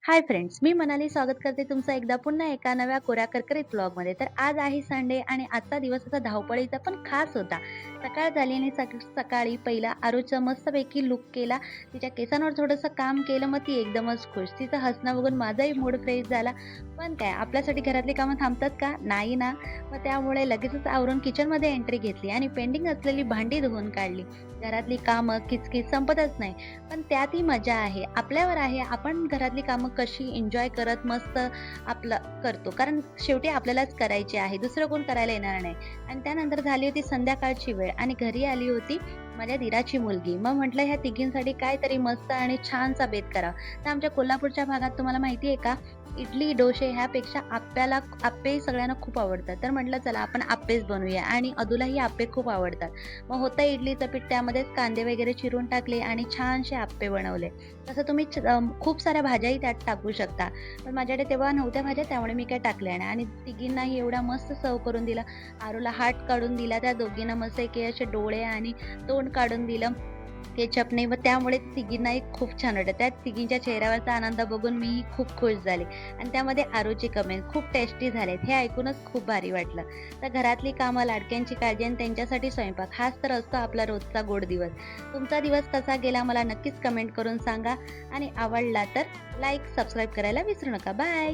Hi friends, मी मनाली स्वागत करते तुमचं एकदा पुन्हा एका नव्या कोऱ्या करकरीत ब्लॉगमध्ये. तर आज आहे संडे आणि आजचा दिवस असा धावपळीचा पण खास होता. सकाळ झाली आणि सकाळी पहिला आरोचा मस्तपैकी लुक केला. तिच्या केसांवर थोडंसं काम केलं, मग ती एकदमच खुश. तिचं हसणं बघून माझाही मूड फ्रेश झाला. पण काय आपल्यासाठी घरातली कामं थांबतात का? नाही ना. मग त्यामुळे लगेचच आवरून किचनमध्ये एंट्री घेतली आणि पेंडिंग असलेली भांडी धुवून काढली. घरातली कामं किचकिच संपतच नाही. पण त्यातही मजा आहे. आपल्यावर आहे आपण घरातली कामं कशी एन्जॉय करत मस्त आपलं करतो. कारण शेवटी आपल्यालाच करायची आहे. दुसरं कोण करायला येणार नाही. आणि त्यानंतर झाली होती संध्याकाळची वेळ आणि घरी आली होती माझ्या दीराची मुलगी. मग म्हटलं ह्या तिघींसाठी काहीतरी मस्त आणि छानसा बेत करावा. तर आमच्या कोल्हापूरच्या भागात तुम्हाला माहिती आहे का, इडली, डोसे ह्यापेक्षा आप्पे सगळ्यांना खूप आवडतात. तर म्हटलं चला आपण आप्पेच बनवूया आणि अदूलाही आप्पे खूप आवडतात. मग होतं इडलीचं पीठ, त्यामध्येच कांदे वगैरे चिरून टाकले आणि छानसे आप्पे बनवले. तसं तुम्ही खूप साऱ्या भाज्याही त्यात टाकू शकता. पण माझ्याकडे तेव्हा नव्हत्या भाज्या, त्यामुळे मी काही टाकल्या नाही आणि तिघींनाही एवढा मस्त सर्व्ह करून दिला. आरूला हात काढून दिला, त्या दोघींना मस्त असे डोळे आणि तोंड काढून दिलं केचपने. व त्यामुळे तिघींनाही खूप छान वाटलं. त्या तिघींच्या चेहऱ्यावरचा आनंद बघून मीही खूप खुश झाले आणि त्यामध्ये आरूची कमेंट खूप टेस्टी झालेत हे ऐकूनच खूप भारी वाटलं. तर घरातली कामं, लाडक्यांची काळजी आणि त्यांच्यासाठी स्वयंपाक हाच तर असतो आपला रोजचा गोड दिवस. तुमचा दिवस कसा गेला मला नक्कीच कमेंट करून सांगा आणि आवडला तर लाईक, सबस्क्राईब करायला विसरू नका. बाय.